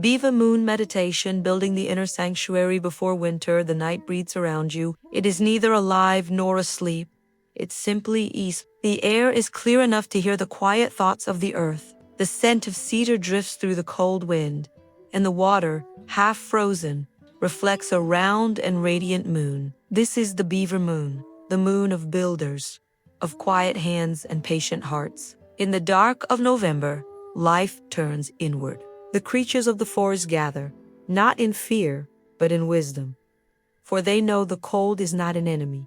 Beaver Moon meditation, building the inner sanctuary before winter. The night breathes around you. It is neither alive nor asleep. It's simply ease. The air is clear enough to hear the quiet thoughts of the earth. The scent of cedar drifts through the cold wind, and the water, half frozen, reflects a round and radiant moon. This is the Beaver Moon, the moon of builders, of quiet hands and patient hearts. In the dark of November, life turns inward. The creatures of the forest gather, not in fear, but in wisdom. For they know the cold is not an enemy,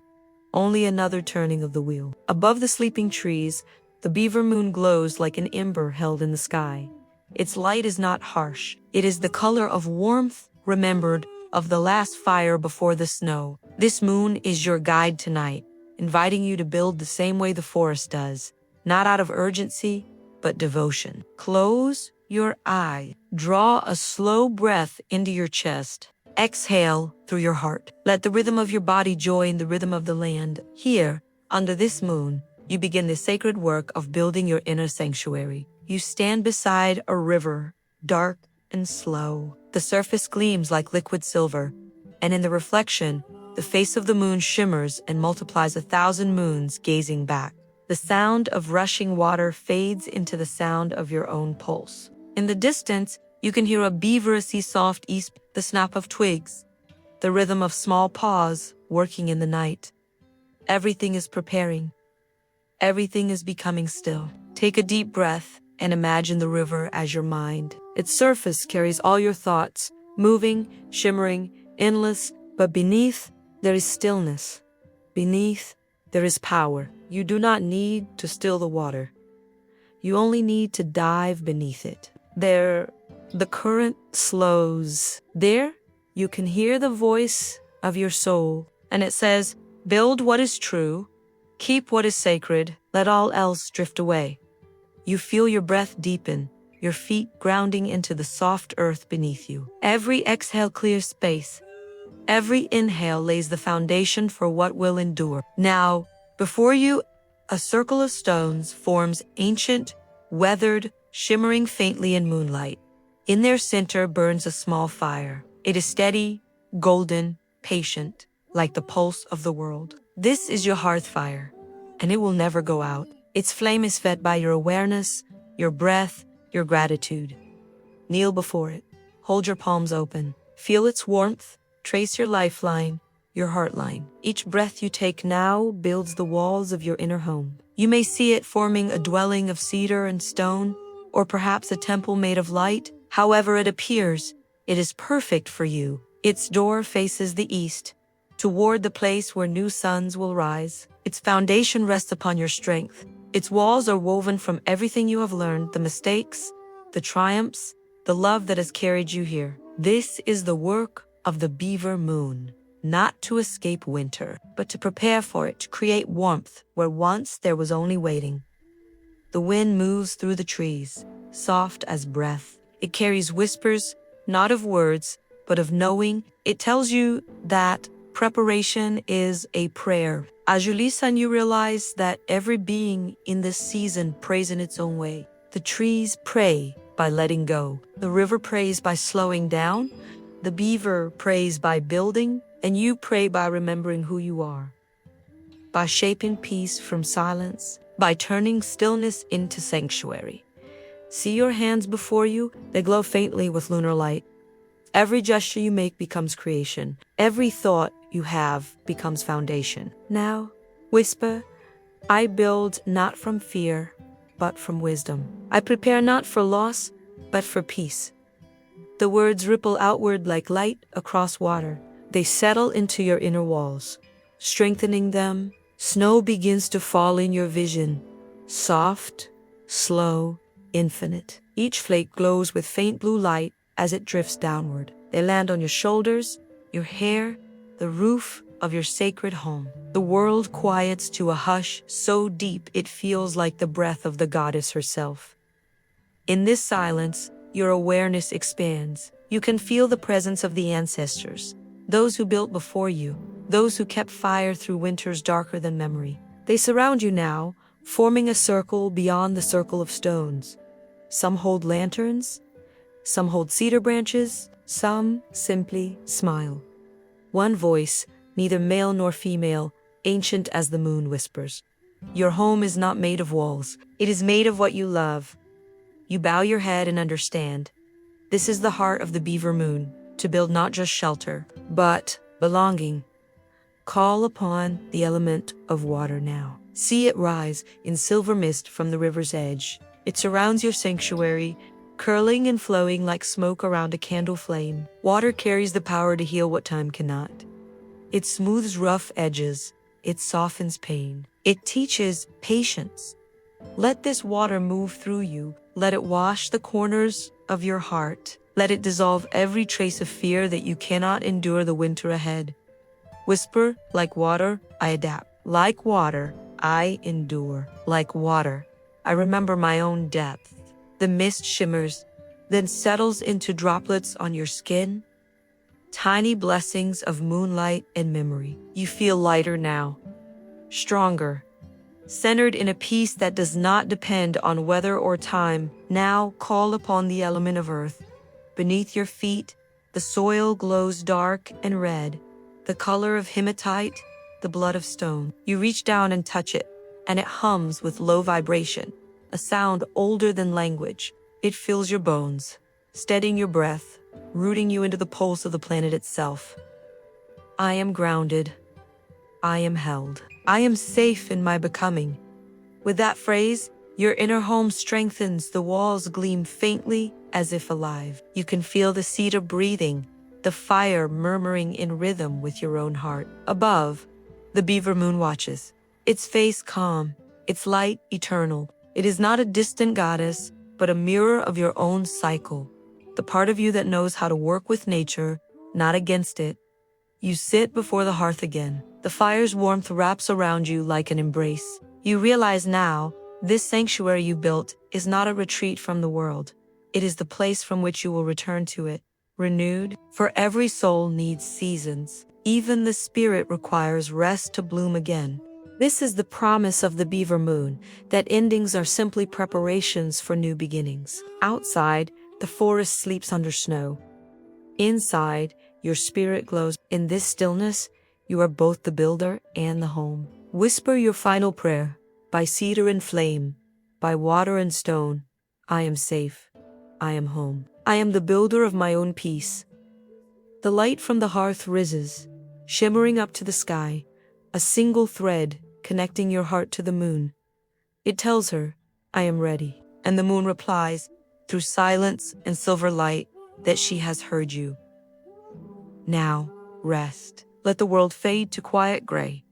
only another turning of the wheel. Above the sleeping trees, the Beaver Moon glows like an ember held in the sky. Its light is not harsh. It is the color of warmth, remembered, of the last fire before the snow. This moon is your guide tonight, inviting you to build the same way the forest does, not out of urgency, but devotion. Close your eye. Draw a slow breath into your chest. Exhale through your heart. Let the rhythm of your body join the rhythm of the land. Here, under this moon, you begin the sacred work of building your inner sanctuary. You stand beside a river, dark and slow. The surface gleams like liquid silver, and in the reflection, the face of the moon shimmers and multiplies 1,000 moons gazing back. The sound of rushing water fades into the sound of your own pulse. In the distance, you can hear a beaver sea soft east, the snap of twigs, the rhythm of small paws working in the night. Everything is preparing. Everything is becoming still. Take a deep breath and imagine the river as your mind. Its surface carries all your thoughts, moving, shimmering, endless, but beneath, there is stillness. Beneath, there is power. You do not need to still the water. You only need to dive beneath it. There, the current slows. There, you can hear the voice of your soul, and it says, build what is true, keep what is sacred, let all else drift away. You feel your breath deepen, your feet grounding into the soft earth beneath you. Every exhale clears space. Every inhale lays the foundation for what will endure. Now, before you, a circle of stones forms ancient, weathered, shimmering faintly in moonlight. In their center burns a small fire. It is steady, golden, patient, like the pulse of the world. This is your hearth fire, and it will never go out. Its flame is fed by your awareness, your breath, your gratitude. Kneel before it. Hold your palms open. Feel its warmth. Trace your lifeline, your heartline. Each breath you take now builds the walls of your inner home. You may see it forming a dwelling of cedar and stone, or perhaps a temple made of light. However it appears, it is perfect for you. Its door faces the east, toward the place where new suns will rise. Its foundation rests upon your strength. Its walls are woven from everything you have learned, the mistakes, the triumphs, the love that has carried you here. This is the work of the Beaver Moon, not to escape winter, but to prepare for it, to create warmth where once there was only waiting. The wind moves through the trees, soft as breath. It carries whispers, not of words, but of knowing. It tells you that preparation is a prayer. As you listen, you realize that every being in this season prays in its own way. The trees pray by letting go. The river prays by slowing down. The beaver prays by building, and you pray by remembering who you are. By shaping peace from silence, by turning stillness into sanctuary. See your hands before you, they glow faintly with lunar light. Every gesture you make becomes creation. Every thought you have becomes foundation. Now, whisper, I build not from fear, but from wisdom. I prepare not for loss, but for peace. The words ripple outward like light across water. They settle into your inner walls, strengthening them. Snow begins to fall in your vision, soft, slow, infinite. Each flake glows with faint blue light as it drifts downward. They land on your shoulders, your hair, the roof of your sacred home. The world quiets to a hush so deep it feels like the breath of the goddess herself. In this silence, your awareness expands. You can feel the presence of the ancestors, those who built before you, those who kept fire through winters darker than memory. They surround you now, forming a circle beyond the circle of stones. Some hold lanterns, Some hold cedar branches, some simply smile. One voice, neither male nor female, ancient as the moon, whispers, "Your home is not made of walls. It is made of what you love." You bow your head and understand. This is the heart of the Beaver Moon, to build not just shelter, but belonging. Call upon the element of water now. See it rise in silver mist from the river's edge. It surrounds your sanctuary, curling and flowing like smoke around a candle flame. Water carries the power to heal what time cannot. It smooths rough edges. It softens pain. It teaches patience. Let this water move through you. Let it wash the corners of your heart. Let it dissolve every trace of fear that you cannot endure the winter ahead. Whisper, like water, I adapt. Like water, I endure. Like water, I remember my own depth. The mist shimmers, then settles into droplets on your skin. Tiny blessings of moonlight and memory. You feel lighter now, stronger, centered in a peace that does not depend on weather or time. Now call upon the element of earth. Beneath your feet, the soil glows dark and red, the color of hematite, the blood of stone. You reach down and touch it, and it hums with low vibration, a sound older than language. It fills your bones, steadying your breath, rooting you into the pulse of the planet itself. I am grounded. I am held. I am safe in my becoming. With that phrase, your inner home strengthens. The walls gleam faintly as if alive. You can feel the cedar breathing, the fire murmuring in rhythm with your own heart. Above, the Beaver Moon watches, its face calm, its light eternal. It is not a distant goddess, but a mirror of your own cycle, the part of you that knows how to work with nature, not against it. You sit before the hearth again. The fire's warmth wraps around you like an embrace. You realize now, this sanctuary you built is not a retreat from the world. It is the place from which you will return to it, renewed. For every soul needs seasons. Even the spirit requires rest to bloom again. This is the promise of the Beaver Moon, that endings are simply preparations for new beginnings. Outside, the forest sleeps under snow. Inside, your spirit glows. In this stillness, you are both the builder and the home. Whisper your final prayer. By cedar and flame, by water and stone, I am safe. I am home. I am the builder of my own peace. The light from the hearth rises, shimmering up to the sky, a single thread connecting your heart to the moon. It tells her, I am ready. And the moon replies, through silence and silver light, that she has heard you. Now, rest. Let the world fade to quiet gray.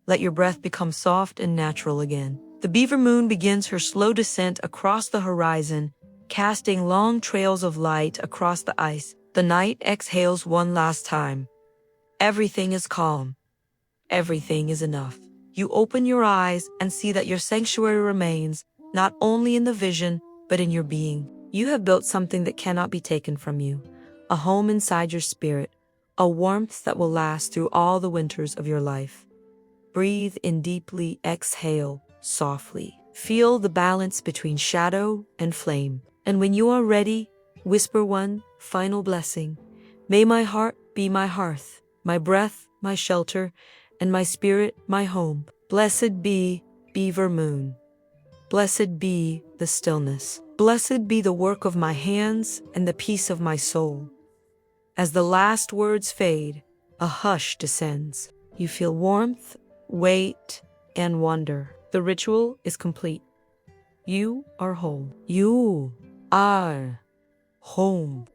Let your breath become soft and natural again. The Beaver Moon begins her slow descent across the horizon, casting long trails of light across the ice. The night exhales one last time. Everything is calm. Everything is enough. You open your eyes and see that your sanctuary remains, not only in the vision, but in your being. You have built something that cannot be taken from you, a home inside your spirit, a warmth that will last through all the winters of your life. Breathe in deeply, exhale softly. Feel the balance between shadow and flame. And when you are ready, whisper one final blessing. May my heart be my hearth, my breath my shelter, and my spirit my home. Blessed be Beaver Moon. Blessed be the stillness. Blessed be the work of my hands and the peace of my soul. As the last words fade, a hush descends. You feel warmth, weight, and wonder. The ritual is complete. You are whole. You are home.